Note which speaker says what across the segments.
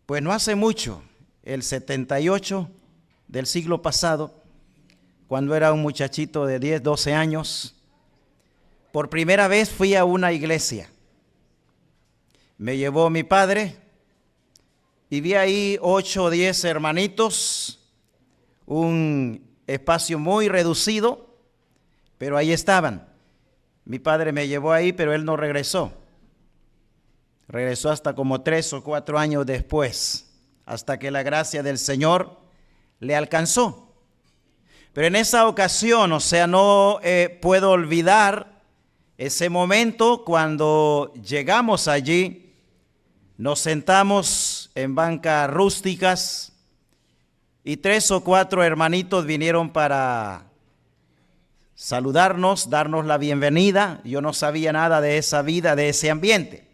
Speaker 1: Pues no hace mucho, el 78 del siglo pasado, cuando era un muchachito de 10, 12 años, por primera vez fui a una iglesia. Me llevó mi padre y vi ahí 8 o 10 hermanitos, un espacio muy reducido, pero ahí estaban. Mi padre me llevó ahí, pero él no regresó. Regresó hasta como 3 o 4 años después, hasta que la gracia del Señor le alcanzó. Pero en esa ocasión, no puedo olvidar ese momento cuando llegamos allí, nos sentamos en bancas rústicas y 3 o 4 hermanitos vinieron para saludarnos, darnos la bienvenida. Yo no sabía nada de esa vida, de ese ambiente.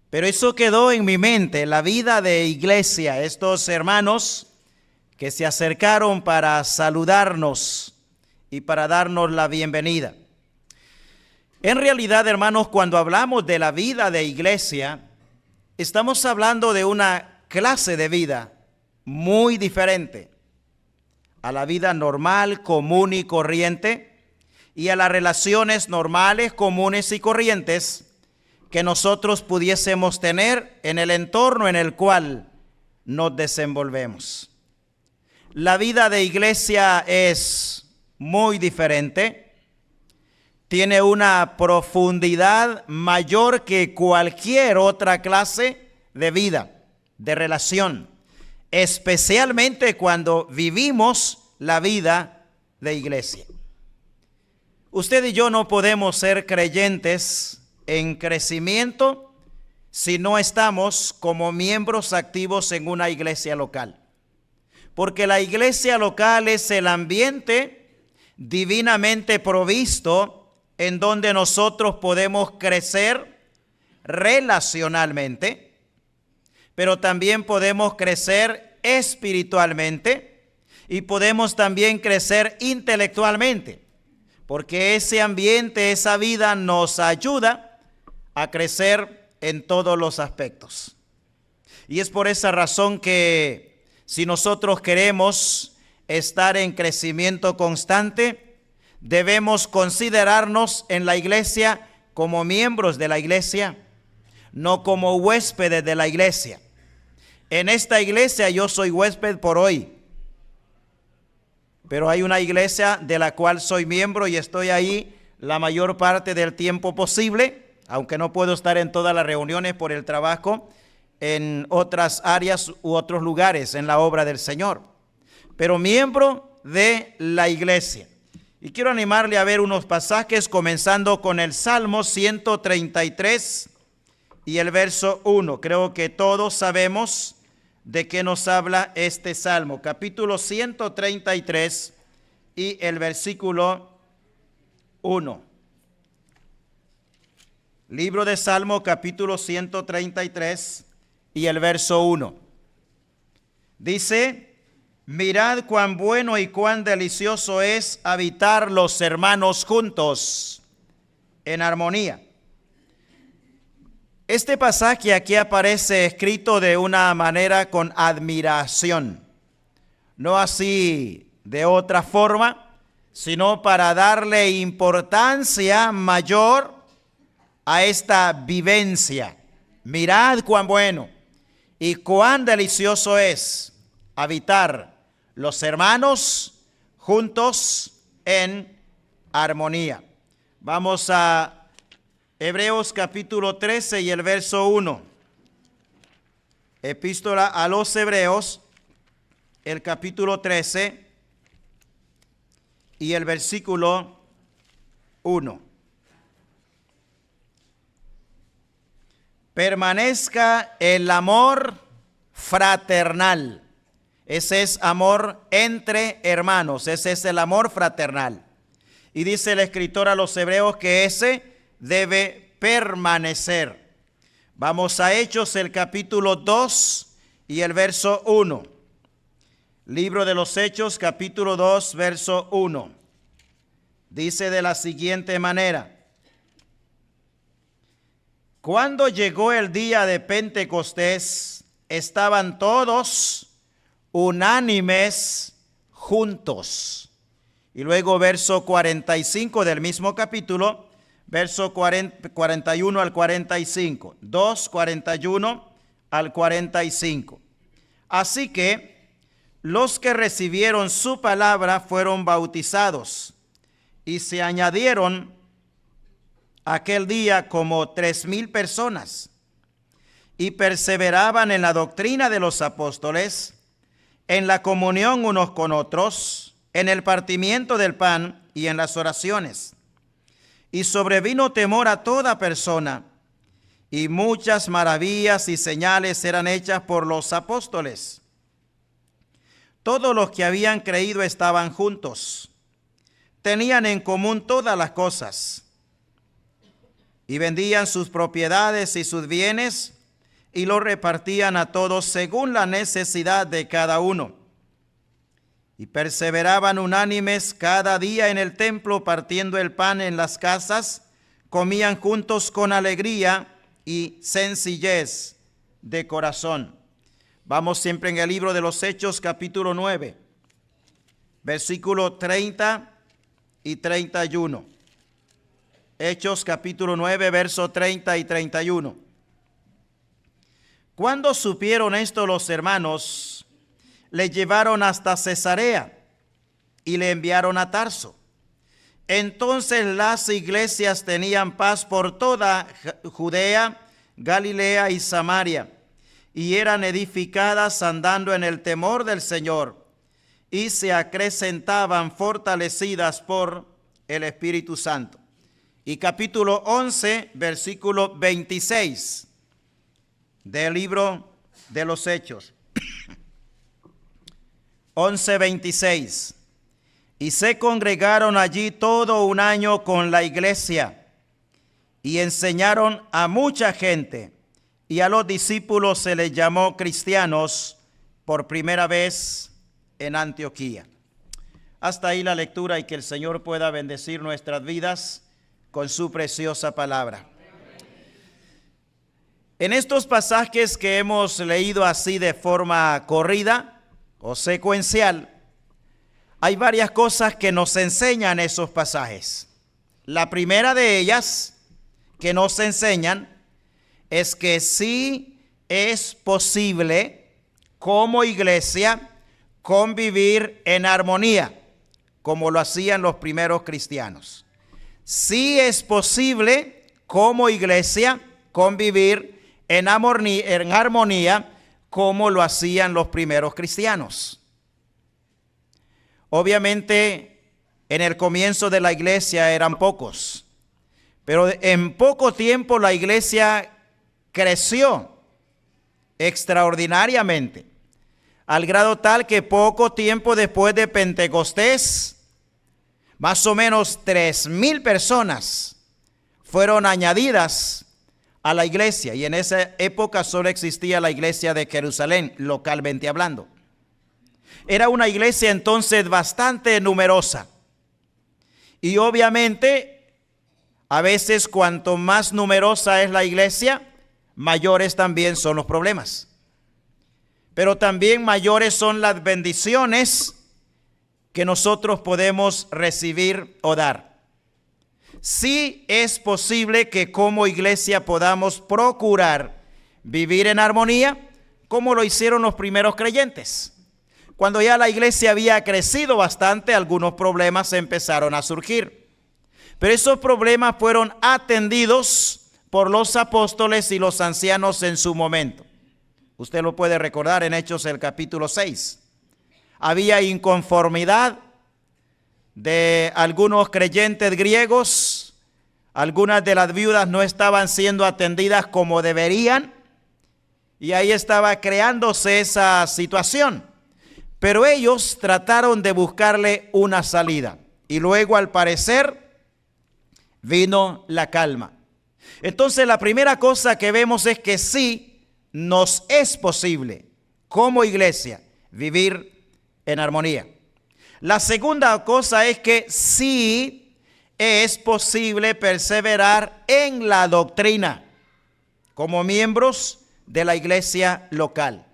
Speaker 1: Pero eso quedó en mi mente, la vida de iglesia, estos hermanos que se acercaron para saludarnos y para darnos la bienvenida. En realidad, hermanos, cuando hablamos de la vida de iglesia, estamos hablando de una clase de vida muy diferente a la vida normal, común y corriente, y a las relaciones normales, comunes y corrientes que nosotros pudiésemos tener en el entorno en el cual nos desenvolvemos. La vida de iglesia es muy diferente, tiene una profundidad mayor que cualquier otra clase de vida, de relación, especialmente cuando vivimos la vida de iglesia. Usted y yo no podemos ser creyentes en crecimiento si no estamos como miembros activos en una iglesia local. Porque la iglesia local es el ambiente divinamente provisto en donde nosotros podemos crecer relacionalmente, pero también podemos crecer espiritualmente y podemos también crecer intelectualmente, porque ese ambiente, esa vida nos ayuda a crecer en todos los aspectos. Y es por esa razón que si nosotros queremos estar en crecimiento constante, debemos considerarnos en la iglesia como miembros de la iglesia, no como huéspedes de la iglesia. En esta iglesia yo soy huésped por hoy, pero hay una iglesia de la cual soy miembro y estoy ahí la mayor parte del tiempo posible, aunque no puedo estar en todas las reuniones por el trabajo, en otras áreas u otros lugares en la obra del Señor, pero miembro de la iglesia. Y quiero animarle a ver unos pasajes comenzando con el Salmo 133 y el verso 1. Creo que todos sabemos de qué nos habla este Salmo. Capítulo 133 y el versículo 1. Libro de Salmo, capítulo 133 y el verso 1. Dice: mirad cuán bueno y cuán delicioso es habitar los hermanos juntos en armonía. Este pasaje aquí aparece escrito de una manera con admiración, no así de otra forma, sino para darle importancia mayor a esta vivencia. Mirad cuán bueno y cuán delicioso es habitar los hermanos juntos en armonía. Vamos a Hebreos capítulo 13 y el verso 1. Epístola a los Hebreos, el capítulo 13 y el versículo 1. Permanezca el amor fraternal. Ese es amor entre hermanos, ese es el amor fraternal. Y dice el escritor a los Hebreos que ese debe permanecer. Vamos a Hechos, el capítulo 2 y el verso 1. Libro de los Hechos, capítulo 2, verso 1. Dice de la siguiente manera: cuando llegó el día de Pentecostés, estaban todos unánimes juntos. Y luego verso 45 del mismo capítulo, verso 41 al 45. 2, 41 al 45. Así que los que recibieron su palabra fueron bautizados, y se añadieron aquel día como 3,000 personas, y perseveraban en la doctrina de los apóstoles, en la comunión unos con otros, en el partimiento del pan y en las oraciones. Y sobrevino temor a toda persona, y muchas maravillas y señales eran hechas por los apóstoles. Todos los que habían creído estaban juntos, tenían en común todas las cosas, y vendían sus propiedades y sus bienes, y los repartían a todos según la necesidad de cada uno. Y perseveraban unánimes cada día en el templo, partiendo el pan en las casas, comían juntos con alegría y sencillez de corazón. Vamos siempre en el libro de los Hechos, capítulo 9, versículo 30 y 31. Hechos, capítulo 9, verso 30 y 31. Cuando supieron esto los hermanos, le llevaron hasta Cesarea y le enviaron a Tarso. Entonces las iglesias tenían paz por toda Judea, Galilea y Samaria, y eran edificadas andando en el temor del Señor, y se acrecentaban fortalecidas por el Espíritu Santo. Y capítulo 11, versículo 26 del libro de los Hechos. 11:26. Y se congregaron allí todo un año con la iglesia, y enseñaron a mucha gente, y a los discípulos se les llamó cristianos por primera vez en Antioquía. Hasta ahí la lectura, y que el Señor pueda bendecir nuestras vidas con su preciosa palabra. En estos pasajes que hemos leído así de forma corrida o secuencial, hay varias cosas que nos enseñan esos pasajes. La primera de ellas que nos enseñan es que sí es posible como iglesia convivir en armonía, como lo hacían los primeros cristianos. Sí es posible como iglesia convivir en armonía, como lo hacían los primeros cristianos. Obviamente, en el comienzo de la iglesia eran pocos, pero en poco tiempo la iglesia creció extraordinariamente, al grado tal que poco tiempo después de Pentecostés, más o menos 3,000 personas fueron añadidas a la iglesia, y en esa época solo existía la iglesia de Jerusalén, localmente hablando. Era una iglesia entonces bastante numerosa, y obviamente a veces cuanto más numerosa es la iglesia, mayores también son los problemas, pero también mayores son las bendiciones que nosotros podemos recibir o dar. Sí es posible que como iglesia podamos procurar vivir en armonía, como lo hicieron los primeros creyentes. Cuando ya la iglesia había crecido bastante, algunos problemas empezaron a surgir, pero esos problemas fueron atendidos por los apóstoles y los ancianos en su momento. Usted lo puede recordar en Hechos el capítulo 6. Había inconformidad de algunos creyentes griegos, algunas de las viudas no estaban siendo atendidas como deberían, y ahí estaba creándose esa situación. Pero ellos trataron de buscarle una salida, y luego al parecer vino la calma. Entonces la primera cosa que vemos es que sí nos es posible como iglesia vivir en armonía. La segunda cosa es que sí es posible perseverar en la doctrina como miembros de la iglesia local.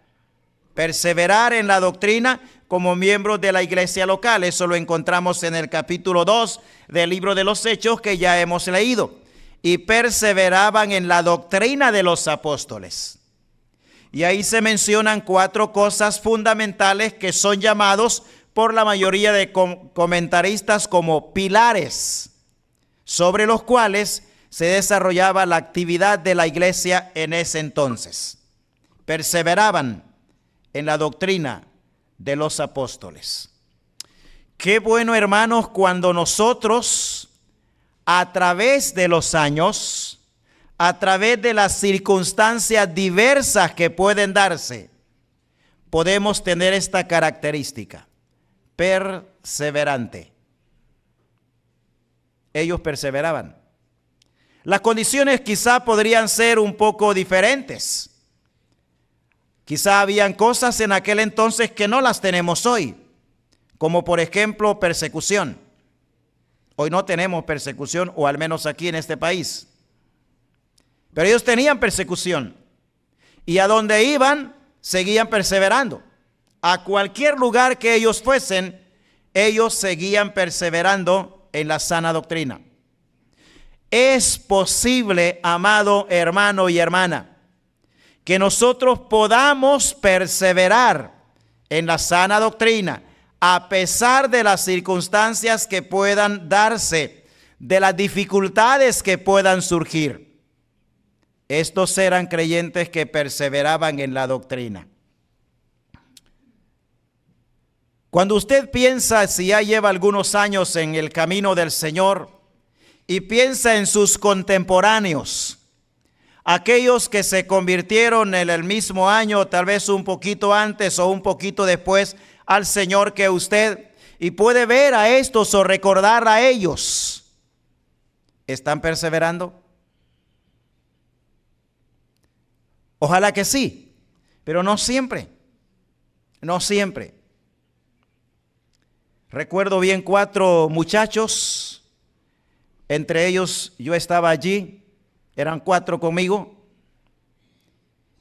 Speaker 1: perseverar en la doctrina como miembros de la iglesia local. Eso lo encontramos en el capítulo 2 del libro de los Hechos que ya hemos leído. Y perseveraban en la doctrina de los apóstoles. Y ahí se mencionan 4 cosas fundamentales que son llamados por la mayoría de comentaristas como pilares, sobre los cuales se desarrollaba la actividad de la iglesia en ese entonces. Perseveraban en la doctrina de los apóstoles. Qué bueno, hermanos, cuando nosotros, a través de los años, a través de las circunstancias diversas que pueden darse, podemos tener esta característica: perseverante. Ellos perseveraban. Las condiciones quizá podrían ser un poco diferentes. Quizá habían cosas en aquel entonces que no las tenemos hoy, como por ejemplo persecución. Hoy no tenemos persecución, o al menos aquí en este país. Pero ellos tenían persecución. Y a donde iban, seguían perseverando. A cualquier lugar que ellos fuesen, ellos seguían perseverando en la sana doctrina. Es posible, amado hermano y hermana, que nosotros podamos perseverar en la sana doctrina, a pesar de las circunstancias que puedan darse, de las dificultades que puedan surgir. Estos eran creyentes que perseveraban en la doctrina. Cuando usted piensa, si ya lleva algunos años en el camino del Señor, y piensa en sus contemporáneos, aquellos que se convirtieron en el mismo año, tal vez un poquito antes o un poquito después al Señor que usted, y puede ver a estos o recordar a ellos, ¿están perseverando? Ojalá que sí, pero no siempre, no siempre. Recuerdo bien 4 muchachos, entre ellos yo estaba allí, eran 4 conmigo,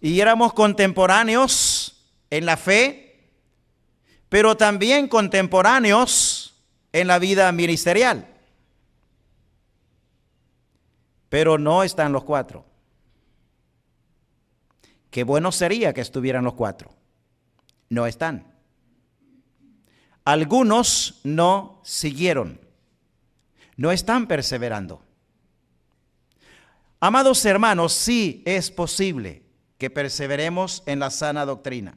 Speaker 1: y éramos contemporáneos en la fe, pero también contemporáneos en la vida ministerial. Pero no están los 4. Qué bueno sería que estuvieran los 4. No están. Algunos no siguieron. No están perseverando. Amados hermanos, sí es posible que perseveremos en la sana doctrina.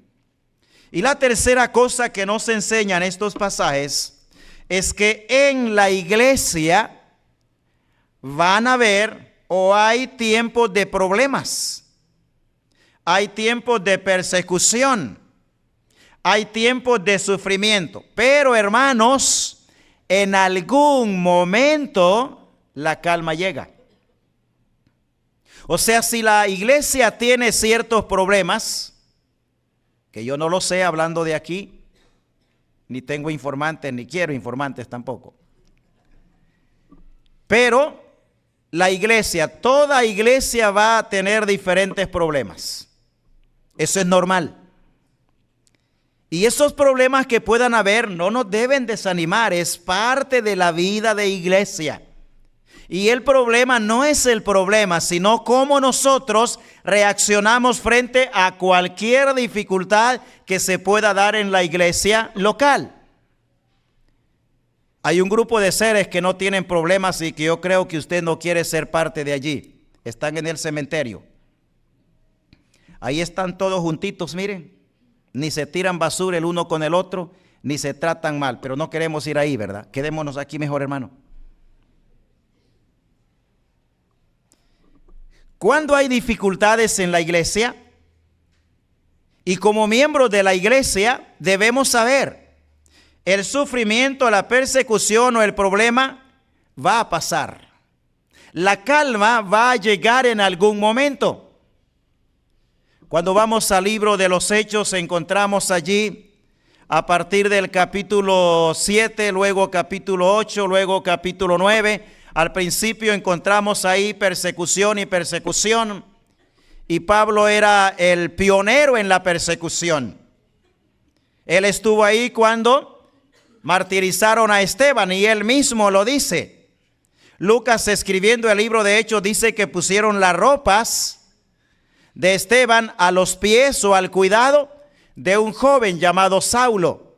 Speaker 1: Y la tercera cosa que nos enseñan estos pasajes es que en la iglesia van a haber o hay tiempos de problemas, hay tiempos de persecución, hay tiempos de sufrimiento. Pero hermanos, en algún momento la calma llega. O sea, si la iglesia tiene ciertos problemas, que yo no lo sé hablando de aquí, ni tengo informantes, ni quiero informantes tampoco. Pero la iglesia, toda iglesia va a tener diferentes problemas. Eso es normal. Y esos problemas que puedan haber no nos deben desanimar, es parte de la vida de iglesia. Y el problema no es el problema, sino cómo nosotros reaccionamos frente a cualquier dificultad que se pueda dar en la iglesia local. Hay un grupo de seres que no tienen problemas y que yo creo que usted no quiere ser parte de allí. Están en el cementerio. Ahí están todos juntitos, miren. Ni se tiran basura el uno con el otro, ni se tratan mal. Pero no queremos ir ahí, ¿verdad? Quedémonos aquí mejor, hermano. Cuando hay dificultades en la iglesia, y como miembros de la iglesia, debemos saber, el sufrimiento, la persecución o el problema va a pasar. La calma va a llegar en algún momento. Cuando vamos al libro de los Hechos, encontramos allí, a partir del capítulo 7, luego capítulo 8, luego capítulo 9, al principio encontramos ahí persecución y persecución, y Pablo era el pionero en la persecución. Él estuvo ahí cuando martirizaron a Esteban y él mismo lo dice. Lucas, escribiendo el libro de Hechos, dice que pusieron las ropas de Esteban a los pies o al cuidado de un joven llamado Saulo.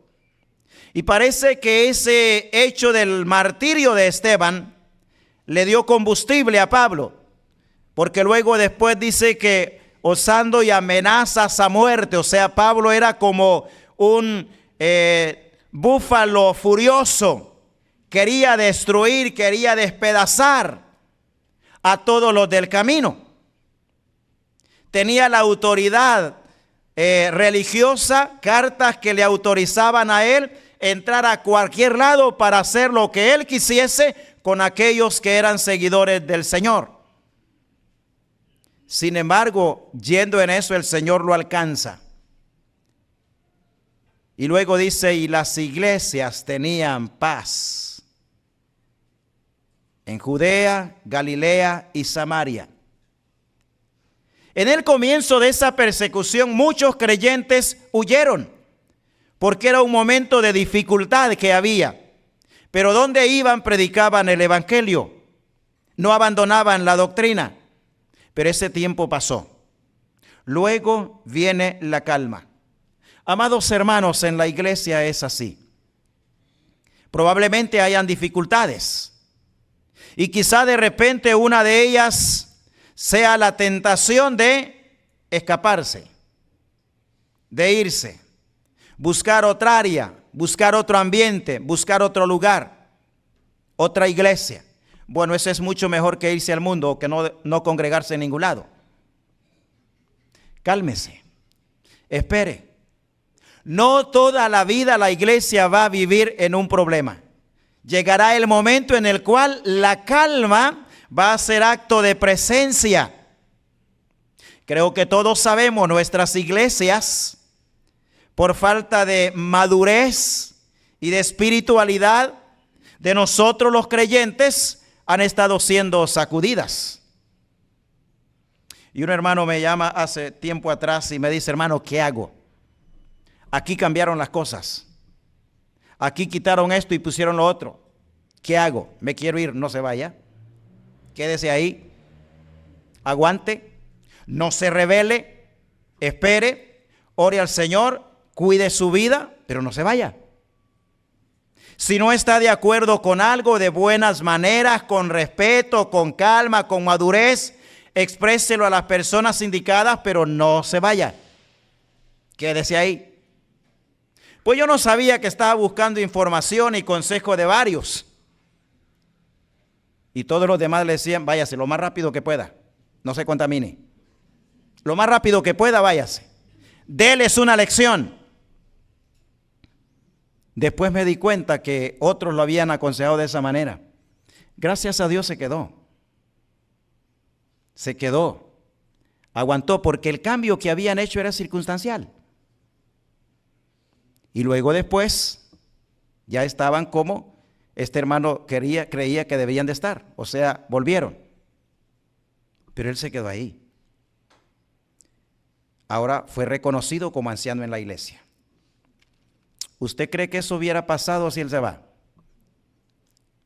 Speaker 1: Y parece que ese hecho del martirio de Esteban le dio combustible a Pablo, porque luego después dice que osando y amenazas a muerte, o sea, Pablo era como un búfalo furioso, quería destruir, quería despedazar a todos los del camino. Tenía la autoridad religiosa, cartas que le autorizaban a él entrar a cualquier lado para hacer lo que él quisiese con aquellos que eran seguidores del Señor. Sin embargo, yendo en eso, el Señor lo alcanza. Y luego dice, y las iglesias tenían paz en Judea, Galilea y Samaria. En el comienzo de esa persecución, muchos creyentes huyeron, porque era un momento de dificultad que había. Pero donde iban, predicaban el evangelio, no abandonaban la doctrina. Pero ese tiempo pasó. Luego viene la calma. Amados hermanos, en la iglesia es así. Probablemente hayan dificultades. Y quizá de repente una de ellas sea la tentación de escaparse, de irse, buscar otra área, buscar otro ambiente, buscar otro lugar, otra iglesia. Bueno, eso es mucho mejor que irse al mundo o que no congregarse en ningún lado. Cálmese, espere. No toda la vida la iglesia va a vivir en un problema. Llegará el momento en el cual la calma va a ser acto de presencia. Creo que todos sabemos, nuestras iglesias, por falta de madurez y de espiritualidad de nosotros los creyentes, han estado siendo sacudidas. Y un hermano me llama hace tiempo atrás y me dice, hermano, ¿qué hago? Aquí cambiaron las cosas. Aquí quitaron esto y pusieron lo otro. ¿Qué hago? Me quiero ir, no se vaya. Quédese ahí. Aguante. No se rebele. Espere. Ore al Señor. Cuide su vida, pero no se vaya. Si no está de acuerdo con algo, de buenas maneras, con respeto, con calma, con madurez, expréselo a las personas indicadas, pero no se vaya. Quédese ahí. Pues yo no sabía que estaba buscando información y consejo de varios. Y todos los demás le decían, váyase lo más rápido que pueda, no se contamine. Lo más rápido que pueda, váyase. Déles una lección. Después me di cuenta que otros lo habían aconsejado de esa manera. Gracias a Dios se quedó. Se quedó. Aguantó porque el cambio que habían hecho era circunstancial. Y luego después ya estaban como este hermano creía que debían de estar. O sea, volvieron. Pero él se quedó ahí. Ahora fue reconocido como anciano en la iglesia. ¿Usted cree que eso hubiera pasado si él se va?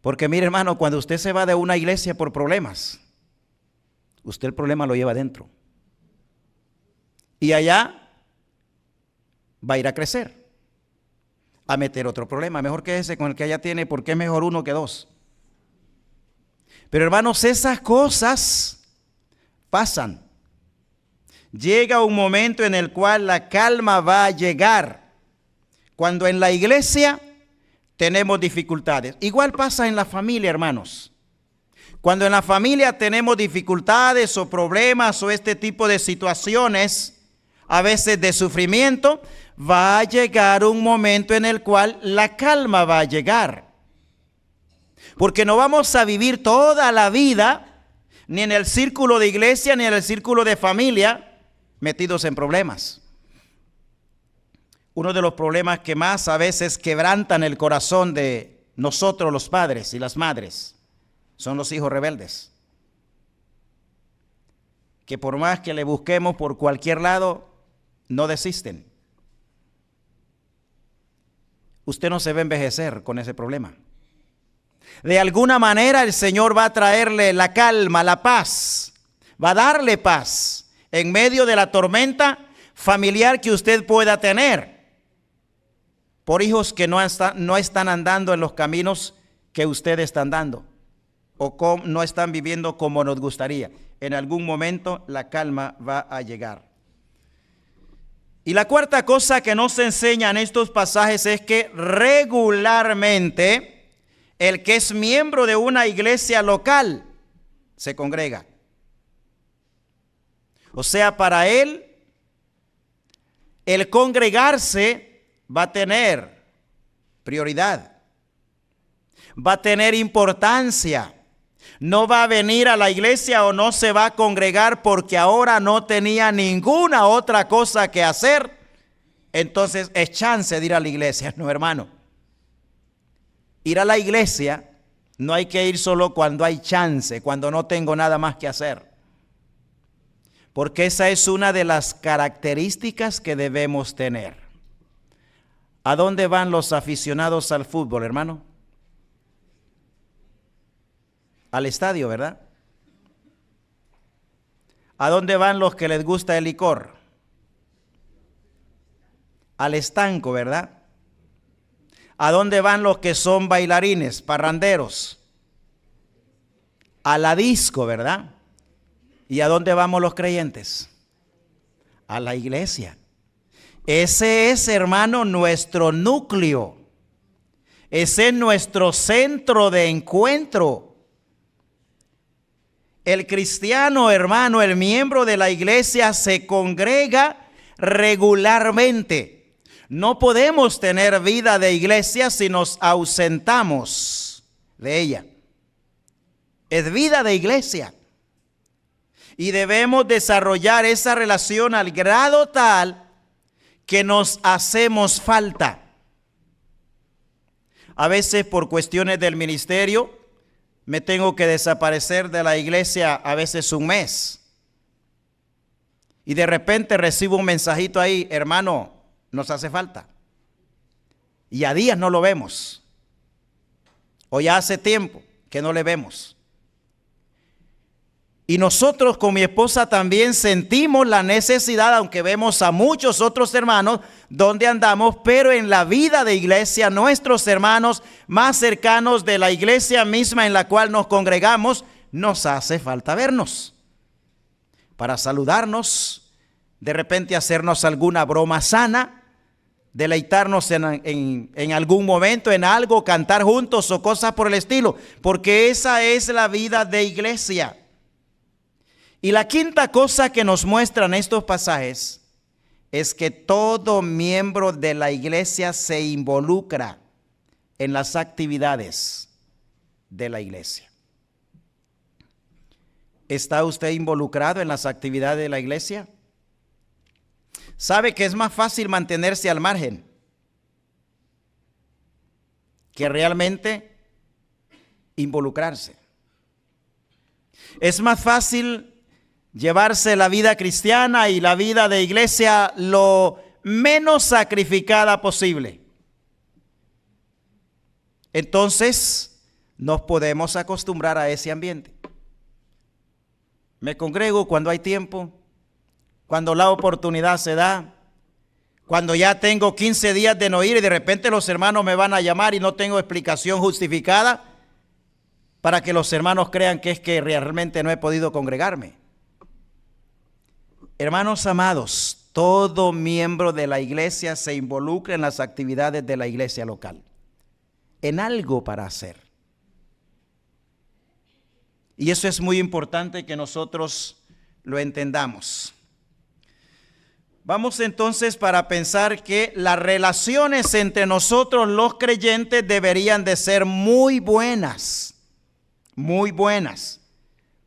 Speaker 1: Porque mire, hermano, cuando usted se va de una iglesia por problemas, usted el problema lo lleva adentro. Y allá va a ir a crecer, a meter otro problema. Mejor que ese con el que allá tiene, porque es mejor uno que dos. Pero hermanos, esas cosas pasan. Llega un momento en el cual la calma va a llegar. Cuando en la iglesia tenemos dificultades. Igual pasa en la familia, hermanos. Cuando en la familia tenemos dificultades o problemas o este tipo de situaciones, a veces de sufrimiento, va a llegar un momento en el cual la calma va a llegar. Porque no vamos a vivir toda la vida, ni en el círculo de iglesia, ni en el círculo de familia, metidos en problemas. Uno de los problemas que más a veces quebrantan el corazón de nosotros los padres y las madres son los hijos rebeldes. Que por más que le busquemos por cualquier lado, no desisten. usted no se va a envejecer con ese problema. De alguna manera el Señor va a traerle la calma, la paz, va a darle paz en medio de la tormenta familiar que usted pueda tener por hijos que no están andando en los caminos que usted está andando o no están viviendo como nos gustaría. En algún momento la calma va a llegar. Y la cuarta cosa que nos enseñan estos pasajes es que regularmente el que es miembro de una iglesia local se congrega. O sea, para él, el congregarse va a tener prioridad, va a tener importancia. No va a venir a la iglesia o no se va a congregar porque ahora no tenía ninguna otra cosa que hacer. Entonces es chance de ir a la iglesia. No, hermano. Ir a la iglesia no hay que ir solo cuando hay chance, cuando no tengo nada más que hacer. Porque esa es una de las características que debemos tener. ¿A dónde van los aficionados al fútbol, hermano? Al estadio, ¿verdad? ¿A dónde van los que les gusta el licor? Al estanco, ¿verdad? ¿A dónde van los que son bailarines, parranderos? A la disco, ¿verdad? ¿Y a dónde vamos los creyentes? A la iglesia. Ese es, hermano, nuestro núcleo. Ese es nuestro centro de encuentro. El cristiano, hermano, el miembro de la iglesia se congrega regularmente. No podemos tener vida de iglesia si nos ausentamos de ella. Es vida de iglesia. Y debemos desarrollar esa relación al grado tal que nos hacemos falta. A veces por cuestiones del ministerio me tengo que desaparecer de la iglesia a veces un mes. Y de repente recibo un mensajito ahí, hermano, nos hace falta. Y a días no lo vemos. O ya hace tiempo que no le vemos. Y nosotros con mi esposa también sentimos la necesidad, aunque vemos a muchos otros hermanos donde andamos, pero en la vida de iglesia, nuestros hermanos más cercanos de la iglesia misma en la cual nos congregamos, nos hace falta vernos. Para saludarnos, de repente hacernos alguna broma sana, deleitarnos en algún momento, en algo, cantar juntos o cosas por el estilo, porque esa es la vida de iglesia. Y la quinta cosa que nos muestran estos pasajes es que todo miembro de la iglesia se involucra en las actividades de la iglesia. ¿Está usted involucrado en las actividades de la iglesia? ¿Sabe que es más fácil mantenerse al margen que realmente involucrarse? Es más fácil llevarse la vida cristiana y la vida de iglesia lo menos sacrificada posible. Entonces, nos podemos acostumbrar a ese ambiente. Me congrego cuando hay tiempo, cuando la oportunidad se da, cuando ya tengo 15 días de no ir y de repente los hermanos me van a llamar y no tengo explicación justificada para que los hermanos crean que es que realmente no he podido congregarme. Hermanos amados, todo miembro de la iglesia se involucra en las actividades de la iglesia local, en algo para hacer. Y eso es muy importante que nosotros lo entendamos. Vamos entonces para pensar que las relaciones entre nosotros los creyentes deberían de ser muy buenas,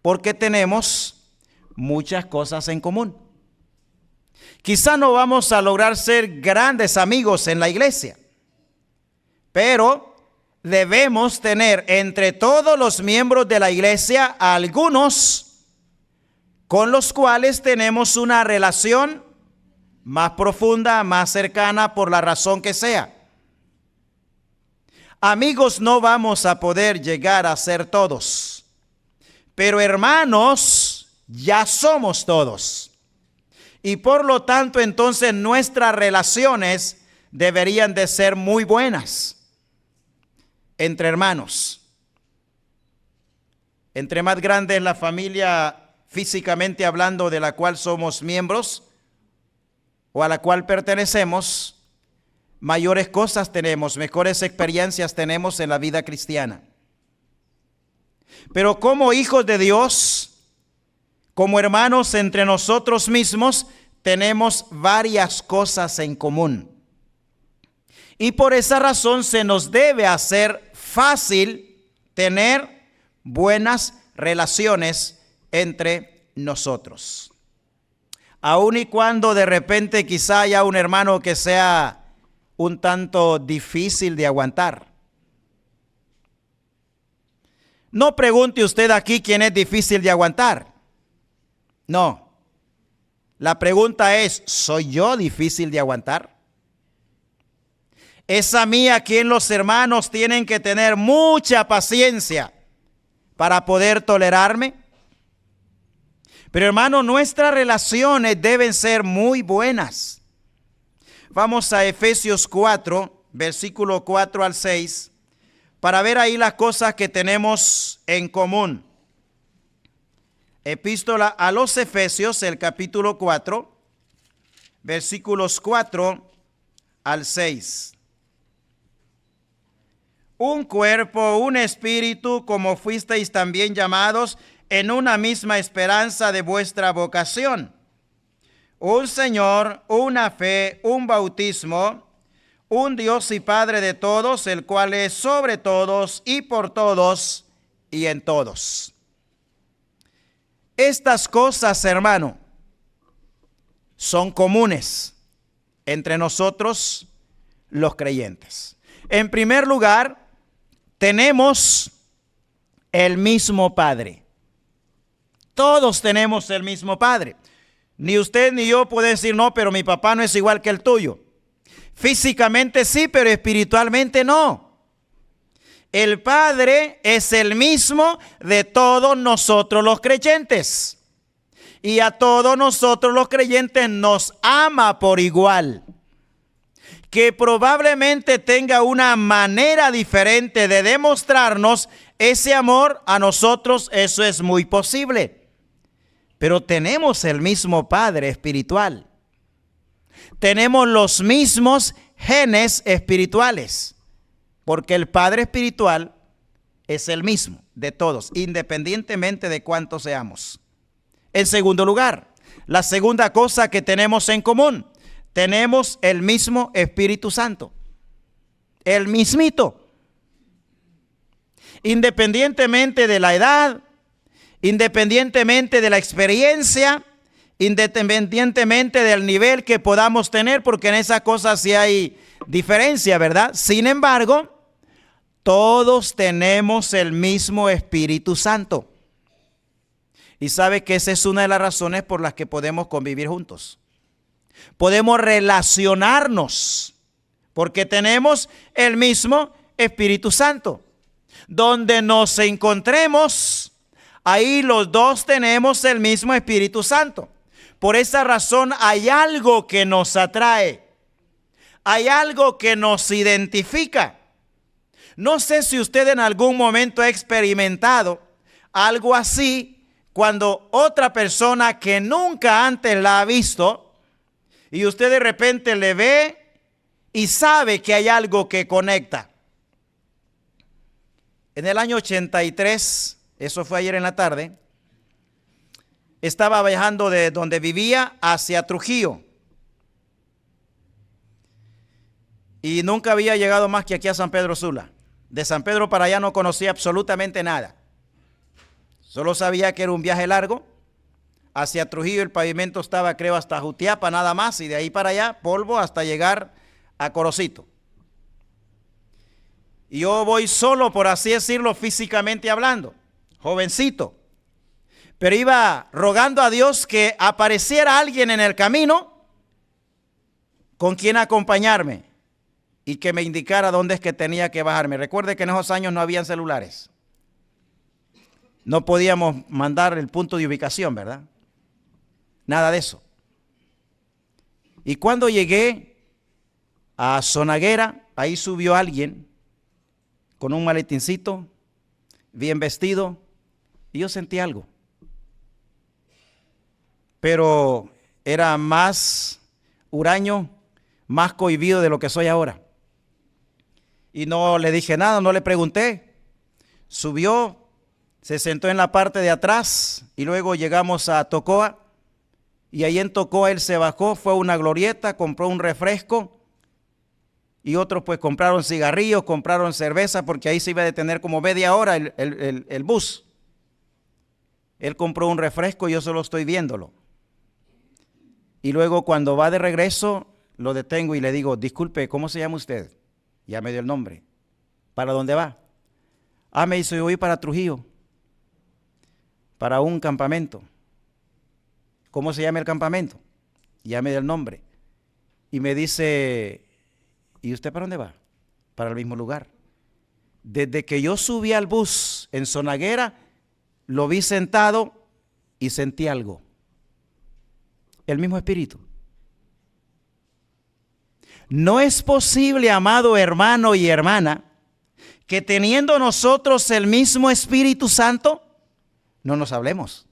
Speaker 1: porque tenemos muchas cosas en común. Quizá no vamos a lograr ser grandes amigos en la iglesia, pero debemos tener entre todos los miembros de la iglesia algunos con los cuales tenemos una relación más profunda, más cercana, por la razón que sea. Amigos no vamos a poder llegar a ser todos, pero hermanos ya somos todos. Y por lo tanto, entonces nuestras relaciones deberían de ser muy buenas entre hermanos. Entre más grande es la familia físicamente hablando de la cual somos miembros o a la cual pertenecemos, mayores cosas tenemos, mejores experiencias tenemos en la vida cristiana. Pero como hijos de Dios, como hermanos entre nosotros mismos, tenemos varias cosas en común. Y por esa razón se nos debe hacer fácil tener buenas relaciones entre nosotros. Aun y cuando de repente quizá haya un hermano que sea un tanto difícil de aguantar. No pregunte usted aquí quién es difícil de aguantar. No. La pregunta es, ¿soy yo difícil de aguantar? Es a mí a quien los hermanos tienen que tener mucha paciencia para poder tolerarme. Pero hermano, nuestras relaciones deben ser muy buenas. Vamos a Efesios 4, versículo 4 al 6, para ver ahí las cosas que tenemos en común. Epístola a los Efesios, el capítulo 4, versículos 4 al 6. Un cuerpo, un espíritu, como fuisteis también llamados, en una misma esperanza de vuestra vocación. Un Señor, una fe, un bautismo, un Dios y Padre de todos, el cual es sobre todos y por todos y en todos. Estas cosas, hermano, son comunes entre nosotros los creyentes. En primer lugar, tenemos el mismo Padre. Todos tenemos el mismo Padre. Ni usted ni yo puede decir, no, pero mi papá no es igual que el tuyo. Físicamente sí, pero espiritualmente no. El Padre es el mismo de todos nosotros los creyentes. Y a todos nosotros los creyentes nos ama por igual. Que probablemente tenga una manera diferente de demostrarnos ese amor a nosotros, eso es muy posible. Pero tenemos el mismo Padre espiritual. Tenemos los mismos genes espirituales. Porque el Padre espiritual es el mismo de todos, independientemente de cuántos seamos. En segundo lugar, la segunda cosa que tenemos en común, tenemos el mismo Espíritu Santo. El mismito. Independientemente de la edad, independientemente de la experiencia, independientemente del nivel que podamos tener, porque en esas cosas sí hay diferencia, ¿verdad? Sin embargo, todos tenemos el mismo Espíritu Santo. Y sabe que esa es una de las razones por las que podemos convivir juntos. Podemos relacionarnos porque tenemos el mismo Espíritu Santo. Donde nos encontremos, ahí los dos tenemos el mismo Espíritu Santo. Por esa razón hay algo que nos atrae. Hay algo que nos identifica. No sé si usted en algún momento ha experimentado algo así cuando otra persona que nunca antes la ha visto y usted de repente le ve y sabe que hay algo que conecta. En el año 83, eso fue ayer en la tarde, estaba viajando de donde vivía hacia Trujillo. Y nunca había llegado más que aquí a San Pedro Sula. De San Pedro para allá no conocía absolutamente nada. Solo sabía que era un viaje largo. Hacia Trujillo el pavimento estaba, creo, hasta Jutiapa nada más. Y de ahí para allá, polvo hasta llegar a Corocito. Y yo voy solo, por así decirlo, físicamente hablando. Jovencito. Pero iba rogando a Dios que apareciera alguien en el camino con quien acompañarme. y que me indicara dónde es que tenía que bajarme. Recuerde que en esos años no habían celulares. No podíamos mandar el punto de ubicación, ¿verdad? Nada de eso. Y cuando llegué a Zonaguera, ahí subió alguien con un maletincito, bien vestido, y yo sentí algo. Pero era más huraño, más cohibido de lo que soy ahora. Y no le dije nada, no le pregunté. Subió, se sentó en la parte de atrás y luego llegamos a Tocoa. Y ahí en Tocoa él se bajó, fue a una glorieta, compró un refresco. Y otros pues compraron cigarrillos, compraron cerveza, porque ahí se iba a detener como media hora el bus. Él compró un refresco y yo solo estoy viéndolo. Y luego cuando va de regreso, lo detengo y le digo, disculpe, ¿cómo se llama usted? Ya me dio el nombre. ¿Para dónde va? Me dice, yo voy para Trujillo, para un campamento. ¿Cómo se llama el campamento? Ya me dio el nombre. Y me dice, ¿y usted para dónde va? Para el mismo lugar. Desde que yo subí al bus en Zonaguera, lo vi sentado y sentí algo. El mismo espíritu. No es posible, amado hermano y hermana, que teniendo nosotros el mismo Espíritu Santo, no nos hablemos.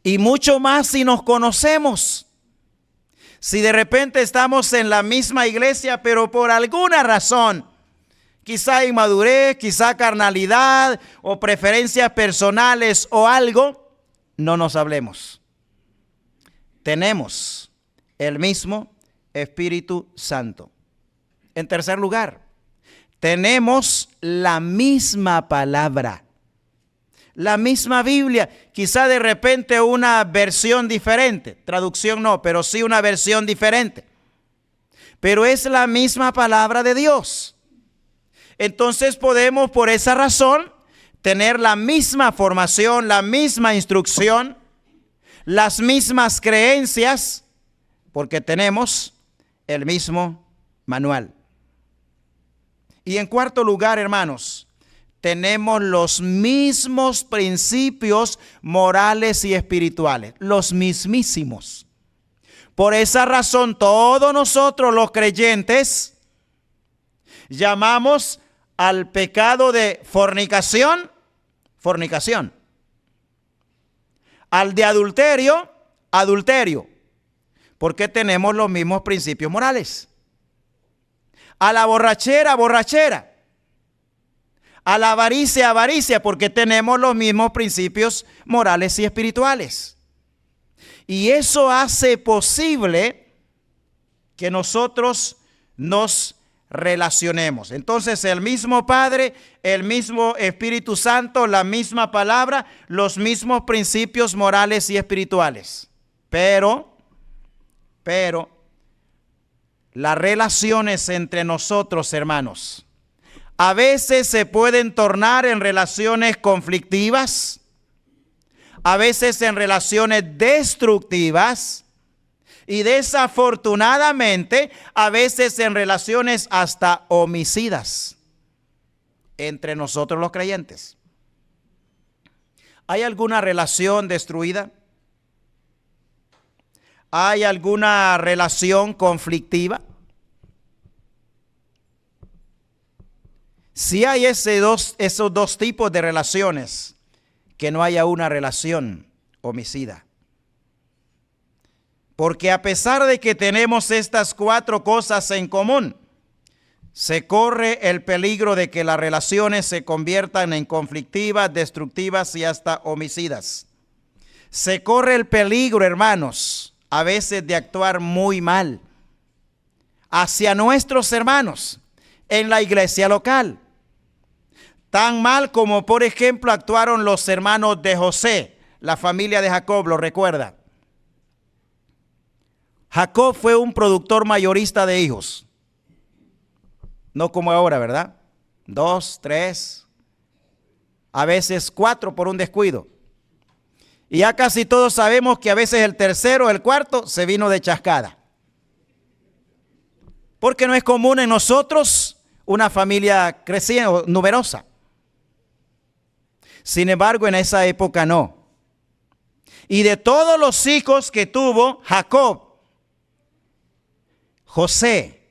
Speaker 1: Y mucho más si nos conocemos. Si de repente estamos en la misma iglesia, pero por alguna razón, quizá inmadurez, quizá carnalidad o preferencias personales o algo, no nos hablemos. Tenemos el mismo Espíritu Santo. En tercer lugar, tenemos la misma palabra, la misma Biblia, quizá de repente una versión diferente, traducción no, pero sí una versión diferente. Pero es la misma palabra de Dios. Entonces podemos por esa razón tener la misma formación, la misma instrucción, las mismas creencias, porque tenemos el mismo manual. Y en cuarto lugar, hermanos, tenemos los mismos principios morales y espirituales, los mismísimos. Por esa razón, todos nosotros los creyentes llamamos al pecado de fornicación, fornicación. Al de adulterio, adulterio. Porque tenemos los mismos principios morales. A la borrachera, borrachera. A la avaricia, avaricia, porque tenemos los mismos principios morales y espirituales. Y eso hace posible que nosotros nos relacionemos. Entonces, el mismo Padre, el mismo Espíritu Santo, la misma palabra, los mismos principios morales y espirituales. Pero las relaciones entre nosotros, hermanos, a veces se pueden tornar en relaciones conflictivas, a veces en relaciones destructivas y desafortunadamente a veces en relaciones hasta homicidas entre nosotros los creyentes. ¿Hay alguna relación destruida? ¿Hay alguna relación conflictiva? Si hay esos dos tipos de relaciones, que no haya una relación homicida. Porque a pesar de que tenemos estas cuatro cosas en común, se corre el peligro de que las relaciones se conviertan en conflictivas, destructivas y hasta homicidas. Se corre el peligro, hermanos, a veces de actuar muy mal hacia nuestros hermanos en la iglesia local. Tan mal como, por ejemplo, actuaron los hermanos de José, la familia de Jacob, ¿lo recuerda? Jacob fue un productor mayorista de hijos. No como ahora, ¿verdad? 2, 3, a veces 4 por un descuido. Y ya casi todos sabemos que a veces el tercero, el cuarto, se vino de chascada. porque no es común en nosotros una familia creciente o numerosa. Sin embargo, en esa época no. Y de todos los hijos que tuvo Jacob, José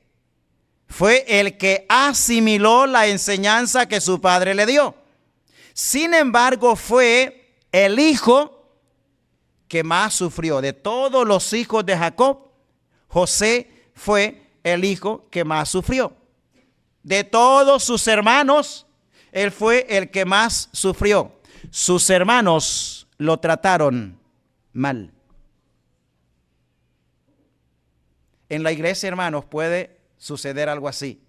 Speaker 1: fue el que asimiló la enseñanza que su padre le dio. Sin embargo, fue el hijo que más sufrió. De todos los hijos de Jacob, José fue el hijo que más sufrió. De todos sus hermanos, él fue el que más sufrió. Sus hermanos lo trataron mal. En la iglesia, hermanos, puede suceder algo así.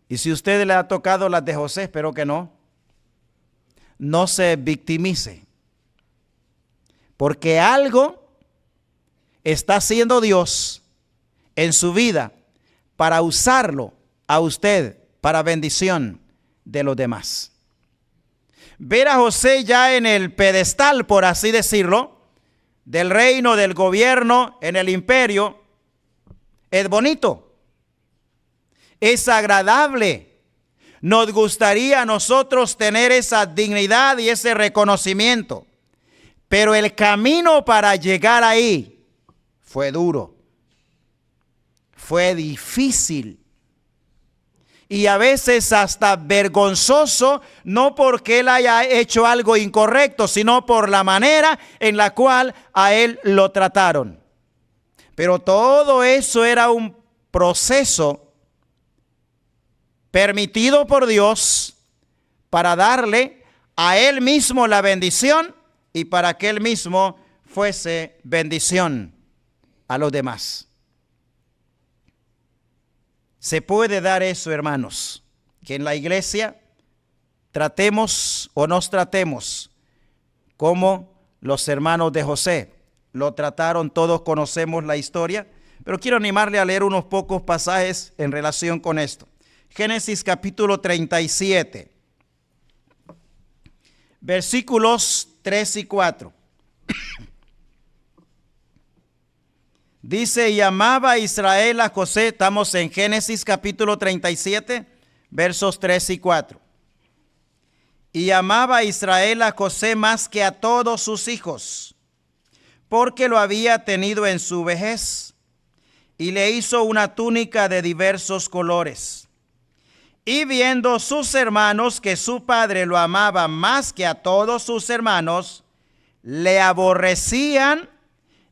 Speaker 1: Y si a usted le ha tocado las de José, espero que no. No se victimice. Porque algo está haciendo Dios en su vida para usarlo a usted para bendición de los demás. Ver a José ya en el pedestal, por así decirlo, del reino, del gobierno, en el imperio, es bonito, es agradable. Nos gustaría a nosotros tener esa dignidad y ese reconocimiento, pero el camino para llegar ahí fue duro, fue difícil. Y a veces hasta vergonzoso, no porque él haya hecho algo incorrecto, sino por la manera en la cual a él lo trataron. Pero todo eso era un proceso permitido por Dios para darle a él mismo la bendición y para que él mismo fuese bendición a los demás. Se puede dar eso, hermanos, que en la iglesia tratemos o nos tratemos como los hermanos de José lo trataron. Todos conocemos la historia, pero quiero animarle a leer unos pocos pasajes en relación con esto. Génesis capítulo 37, versículos 3 y 4. Dice, y amaba a Israel a José. Estamos en Génesis capítulo 37, versos 3 y 4. Y amaba a Israel a José más que a todos sus hijos, porque lo había tenido en su vejez, y le hizo una túnica de diversos colores. Y viendo sus hermanos que su padre lo amaba más que a todos sus hermanos, le aborrecían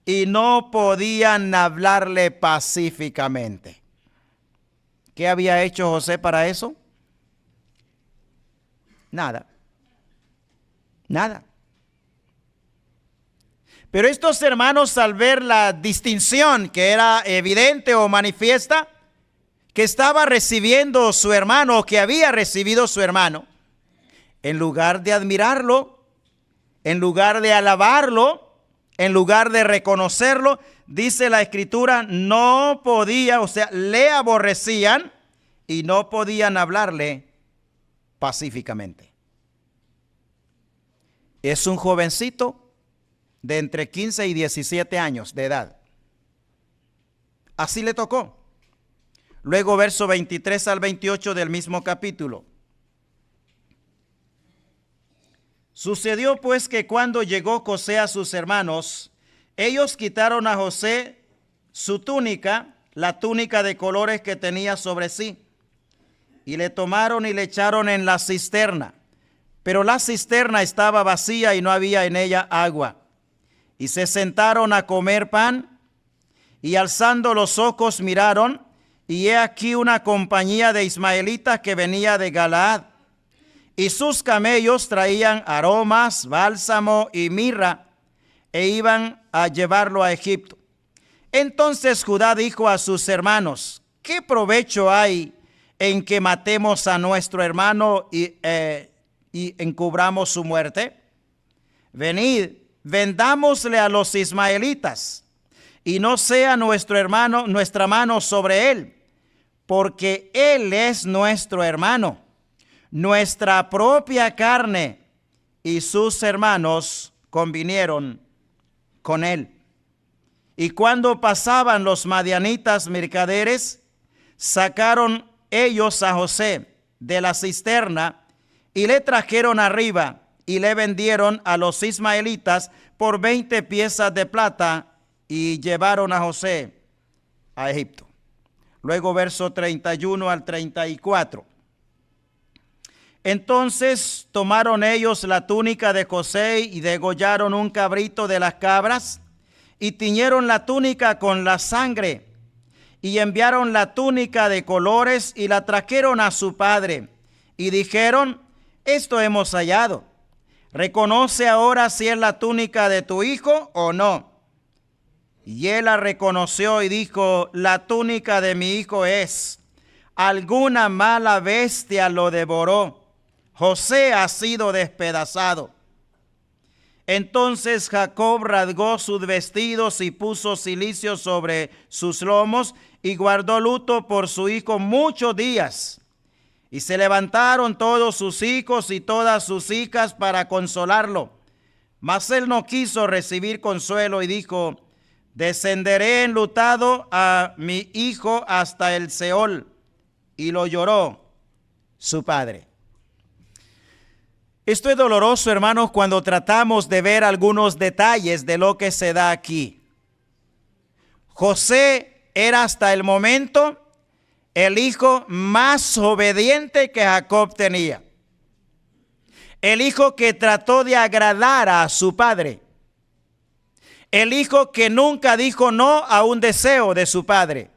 Speaker 1: y no podían hablarle pacíficamente. ¿Qué había hecho José para eso? Nada. Nada. Pero estos hermanos, al ver la distinción que era evidente o manifiesta, que estaba recibiendo su hermano, o que había recibido su hermano, en lugar de admirarlo, en lugar de alabarlo, en lugar de reconocerlo, dice la Escritura, no podía, o sea, le aborrecían y no podían hablarle pacíficamente. Es un jovencito de entre 15 y 17 años de edad. Así le tocó. Luego, verso 23 al 28 del mismo capítulo. Sucedió pues que cuando llegó José a sus hermanos, ellos quitaron a José su túnica, la túnica de colores que tenía sobre sí, y le tomaron y le echaron en la cisterna. Pero la cisterna estaba vacía y no había en ella agua. Y se sentaron a comer pan, y alzando los ojos miraron, y he aquí una compañía de ismaelitas que venía de Galaad. Y sus camellos traían aromas, bálsamo y mirra, e iban a llevarlo a Egipto. Entonces Judá dijo a sus hermanos, ¿qué provecho hay en que matemos a nuestro hermano y encubramos su muerte? Venid, vendámosle a los ismaelitas, y no sea nuestra mano sobre él, porque él es nuestro hermano, nuestra propia carne. Y sus hermanos convinieron con él. Y cuando pasaban los madianitas mercaderes, sacaron ellos a José de la cisterna y le trajeron arriba y le vendieron a los ismaelitas por 20 piezas de plata y llevaron a José a Egipto. Luego verso 31 al 34. Entonces tomaron ellos la túnica de José y degollaron un cabrito de las cabras y tiñeron la túnica con la sangre y enviaron la túnica de colores y la trajeron a su padre y dijeron: esto hemos hallado. Reconoce ahora si es la túnica de tu hijo o no. Y él la reconoció y dijo: la túnica de mi hijo es. Alguna mala bestia lo devoró. José ha sido despedazado. Entonces Jacob rasgó sus vestidos y puso cilicio sobre sus lomos y guardó luto por su hijo muchos días. Y se levantaron todos sus hijos y todas sus hijas para consolarlo. Mas él no quiso recibir consuelo y dijo: descenderé enlutado a mi hijo hasta el Seol. Y lo lloró su padre. Esto es doloroso, hermanos, cuando tratamos de ver algunos detalles de lo que se da aquí. José era hasta el momento el hijo más obediente que Jacob tenía. El hijo que trató de agradar a su padre. El hijo que nunca dijo no a un deseo de su padre.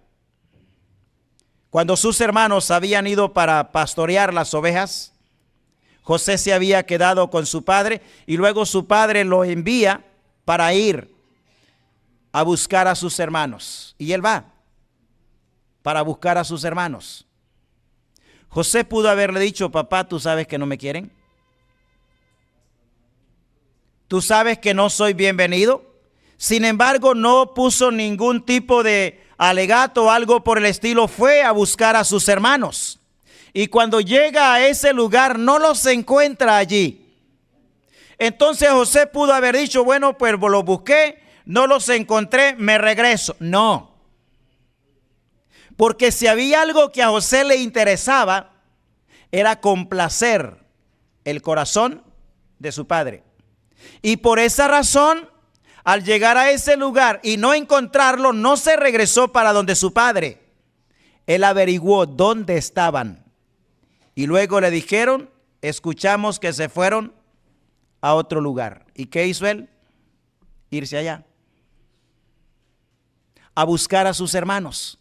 Speaker 1: Cuando sus hermanos habían ido para pastorear las ovejas, José se había quedado con su padre y luego su padre lo envía para ir a buscar a sus hermanos. Y él va para buscar a sus hermanos. José pudo haberle dicho: papá, ¿tú sabes que no me quieren? ¿Tú sabes que no soy bienvenido? Sin embargo, no puso ningún tipo de alegato o algo por el estilo. Fue a buscar a sus hermanos. Y cuando llega a ese lugar, no los encuentra allí. Entonces José pudo haber dicho: bueno, pues los busqué, no los encontré, me regreso. No. Porque si había algo que a José le interesaba, era complacer el corazón de su padre. Y por esa razón, al llegar a ese lugar y no encontrarlo, no se regresó para donde su padre. Él averiguó dónde estaban. Y luego le dijeron: escuchamos que se fueron a otro lugar. ¿Y qué hizo él? Irse allá a buscar a sus hermanos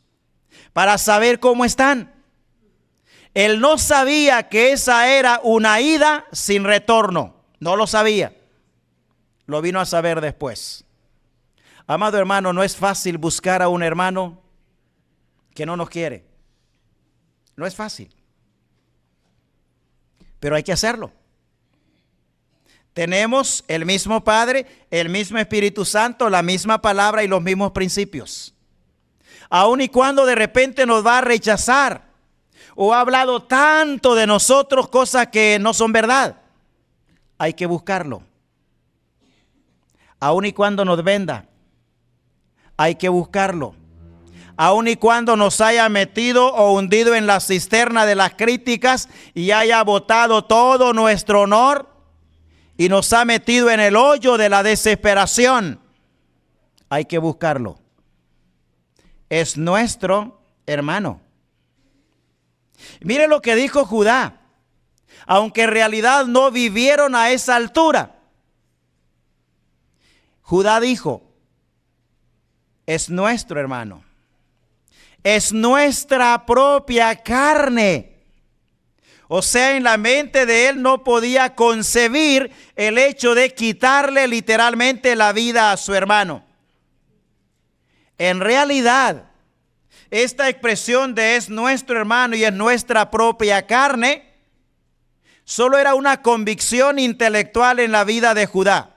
Speaker 1: para saber cómo están. Él no sabía que esa era una ida sin retorno. No lo sabía. Lo vino a saber después. Amado hermano, no es fácil buscar a un hermano que no nos quiere. No es fácil. Pero hay que hacerlo. Tenemos el mismo Padre, el mismo Espíritu Santo, la misma palabra y los mismos principios. Aun y cuando de repente nos va a rechazar o ha hablado tanto de nosotros cosas que no son verdad, hay que buscarlo. Aun y cuando nos venda, hay que buscarlo. Aun y cuando nos haya metido o hundido en la cisterna de las críticas y haya botado todo nuestro honor y nos ha metido en el hoyo de la desesperación, hay que buscarlo. Es nuestro hermano. Mire lo que dijo Judá. Aunque en realidad no vivieron a esa altura, Judá dijo: es nuestro hermano. Es nuestra propia carne. O sea, en la mente de él no podía concebir el hecho de quitarle literalmente la vida a su hermano. En realidad, esta expresión de es nuestro hermano y es nuestra propia carne, solo era una convicción intelectual en la vida de Judá.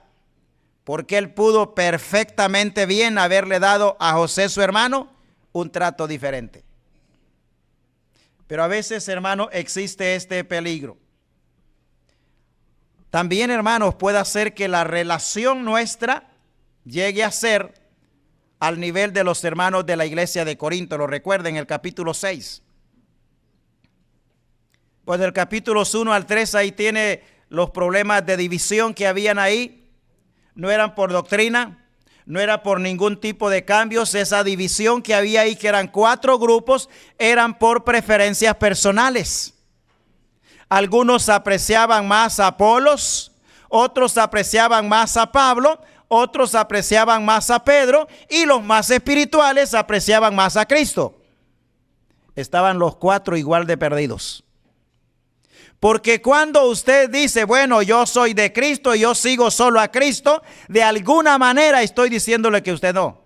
Speaker 1: Porque él pudo perfectamente bien haberle dado a José, su hermano, un trato diferente. Pero a veces, hermano, existe este peligro. También, hermanos, puede hacer que la relación nuestra llegue a ser al nivel de los hermanos de la iglesia de Corinto. Lo recuerden, el capítulo 6. Pues del capítulo 1 al 3 ahí tiene los problemas de división que habían ahí. No eran por doctrina, no era por ningún tipo de cambios. Esa división que había ahí, que eran 4 grupos, eran por preferencias personales. Algunos apreciaban más a Apolos, otros apreciaban más a Pablo, otros apreciaban más a Pedro, y los más espirituales apreciaban más a Cristo. Estaban los 4 igual de perdidos. Porque cuando usted dice, bueno, yo soy de Cristo y yo sigo solo a Cristo, de alguna manera estoy diciéndole que usted no.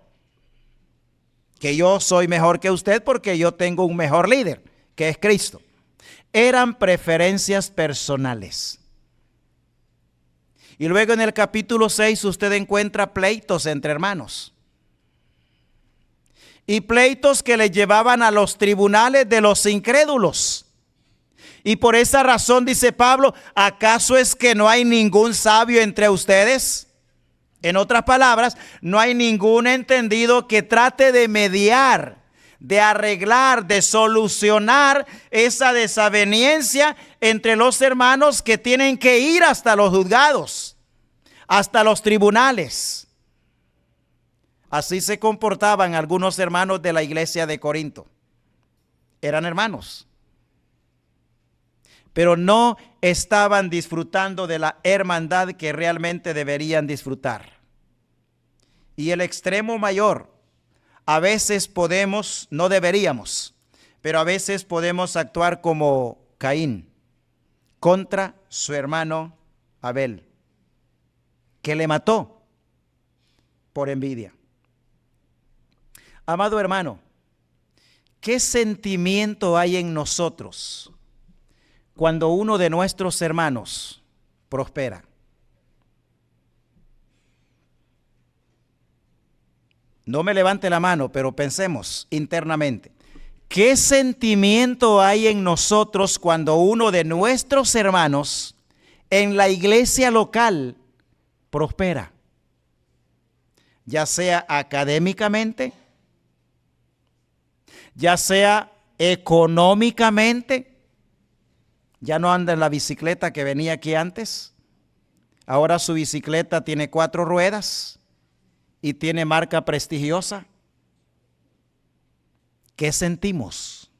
Speaker 1: Que yo soy mejor que usted porque yo tengo un mejor líder, que es Cristo. Eran preferencias personales. Y luego en el capítulo 6 usted encuentra pleitos entre hermanos. Y pleitos que le llevaban a los tribunales de los incrédulos. Y por esa razón dice Pablo, ¿acaso es que no hay ningún sabio entre ustedes? En otras palabras, no hay ningún entendido que trate de mediar, de arreglar, de solucionar esa desaveniencia entre los hermanos que tienen que ir hasta los juzgados, hasta los tribunales. Así se comportaban algunos hermanos de la iglesia de Corinto. Eran hermanos, pero no estaban disfrutando de la hermandad que realmente deberían disfrutar. Y el extremo mayor, a veces podemos, no deberíamos, pero a veces podemos actuar como Caín contra su hermano Abel, que le mató por envidia. Amado hermano, ¿qué sentimiento hay en nosotros cuando uno de nuestros hermanos prospera? No me levante la mano, pero pensemos internamente. ¿Qué sentimiento hay en nosotros cuando uno de nuestros hermanos en la iglesia local prospera? Ya sea académicamente, ya sea económicamente. Ya no anda en la bicicleta que venía aquí antes. Ahora su bicicleta tiene 4 ruedas y tiene marca prestigiosa. ¿Qué sentimos?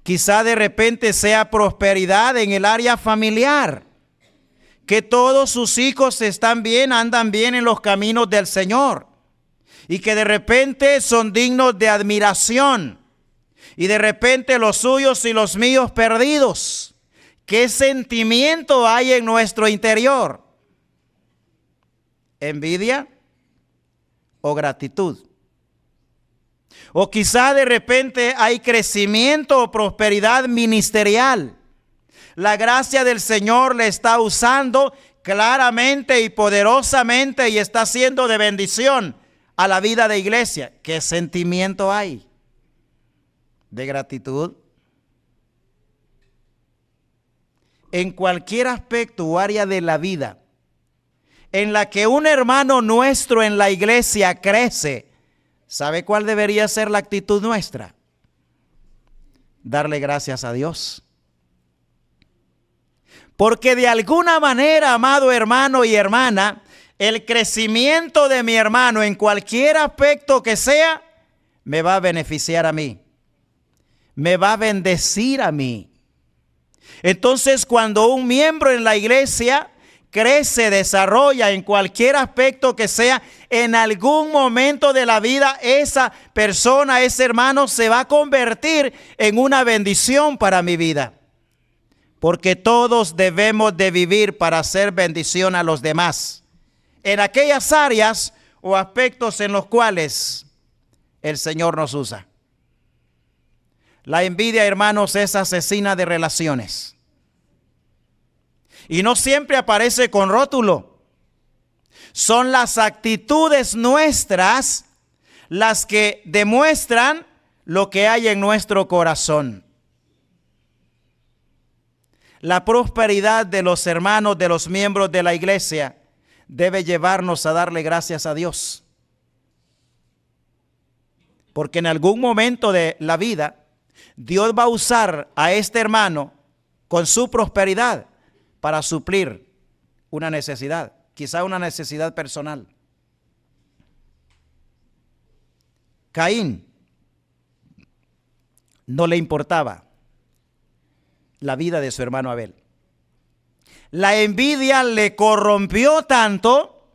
Speaker 1: Quizá de repente sea prosperidad en el área familiar, que todos sus hijos están bien, andan bien en los caminos del Señor, y que de repente son dignos de admiración. Y de repente los suyos y los míos perdidos. ¿Qué sentimiento hay en nuestro interior? ¿Envidia o gratitud? O quizá de repente hay crecimiento o prosperidad ministerial. La gracia del Señor le está usando claramente y poderosamente y está siendo de bendición a la vida de iglesia. ¿Qué sentimiento hay? ¿De gratitud? En cualquier aspecto o área de la vida en la que un hermano nuestro en la iglesia crece, ¿sabe cuál debería ser la actitud nuestra? Darle gracias a Dios. Porque de alguna manera, amado hermano y hermana, el crecimiento de mi hermano en cualquier aspecto que sea, me va a beneficiar a mí. Me va a bendecir a mí. Entonces, cuando un miembro en la iglesia crece, desarrolla en cualquier aspecto que sea, en algún momento de la vida, esa persona, ese hermano, se va a convertir en una bendición para mi vida. Porque todos debemos de vivir para hacer bendición a los demás, en aquellas áreas o aspectos en los cuales el Señor nos usa. La envidia, hermanos, es asesina de relaciones. Y no siempre aparece con rótulo. Son las actitudes nuestras las que demuestran lo que hay en nuestro corazón. La prosperidad de los hermanos, de los miembros de la iglesia, debe llevarnos a darle gracias a Dios. Porque en algún momento de la vida, Dios va a usar a este hermano con su prosperidad para suplir una necesidad, quizá una necesidad personal. Caín no le importaba la vida de su hermano Abel. La envidia le corrompió tanto,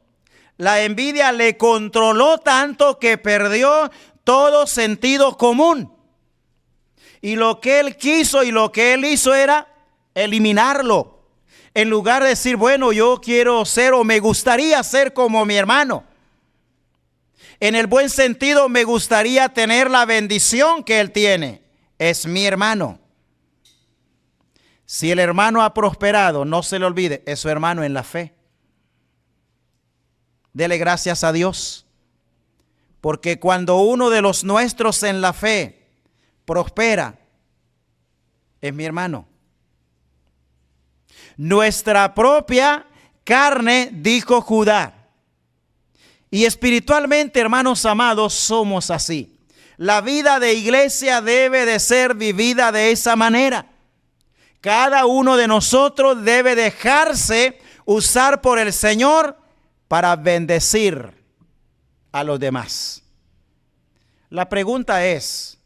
Speaker 1: la envidia le controló tanto que perdió todo sentido común. Y lo que él quiso y lo que él hizo era eliminarlo. En lugar de decir, bueno, yo quiero ser o me gustaría ser como mi hermano. En el buen sentido, me gustaría tener la bendición que él tiene. Es mi hermano. Si el hermano ha prosperado, no se le olvide, es su hermano en la fe. Dele gracias a Dios. Porque cuando uno de los nuestros en la fe prospera, es mi hermano. Nuestra propia carne, dijo Judá. Y espiritualmente, hermanos amados, somos así. La vida de iglesia debe de ser vivida de esa manera. Cada uno de nosotros debe dejarse usar por el Señor para bendecir a los demás. La pregunta es,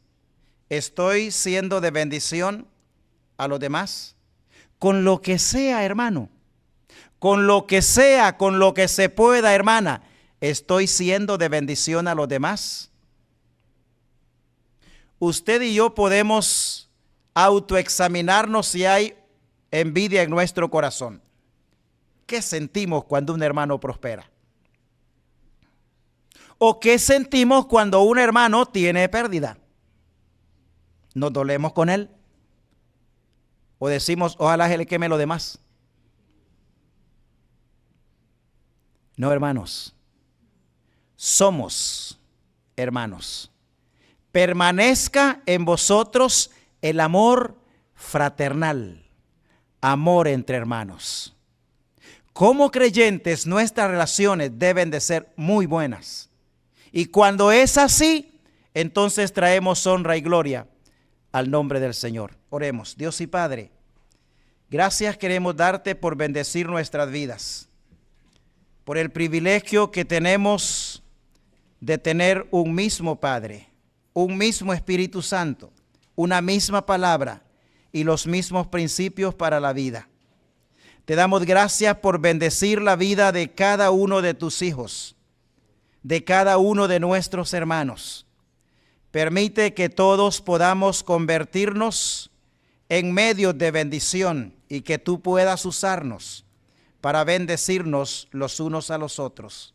Speaker 1: ¿estoy siendo de bendición a los demás? Con lo que sea, hermano. Con lo que sea, con lo que se pueda, hermana. ¿Estoy siendo de bendición a los demás? Usted y yo podemos autoexaminarnos si hay envidia en nuestro corazón. ¿Qué sentimos cuando un hermano prospera? ¿O qué sentimos cuando un hermano tiene pérdida? ¿Nos dolemos con él? ¿O decimos, ojalá se le queme lo demás? No, hermanos. Somos hermanos. Permanezca en vosotros el amor fraternal, amor entre hermanos. Como creyentes, nuestras relaciones deben de ser muy buenas. Y cuando es así, entonces traemos honra y gloria al nombre del Señor. Oremos. Dios y Padre, gracias queremos darte por bendecir nuestras vidas, por el privilegio que tenemos de tener un mismo Padre, un mismo Espíritu Santo, una misma palabra y los mismos principios para la vida. Te damos gracias por bendecir la vida de cada uno de tus hijos, de cada uno de nuestros hermanos. Permite que todos podamos convertirnos en medios de bendición y que tú puedas usarnos para bendecirnos los unos a los otros.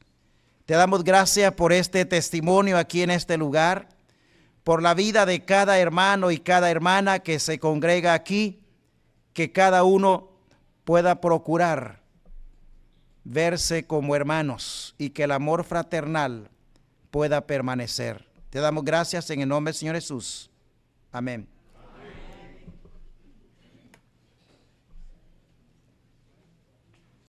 Speaker 1: Te damos gracias por este testimonio aquí en este lugar, por la vida de cada hermano y cada hermana que se congrega aquí, que cada uno pueda procurar verse como hermanos y que el amor fraternal pueda permanecer. Te damos gracias en el nombre del Señor Jesús. Amén.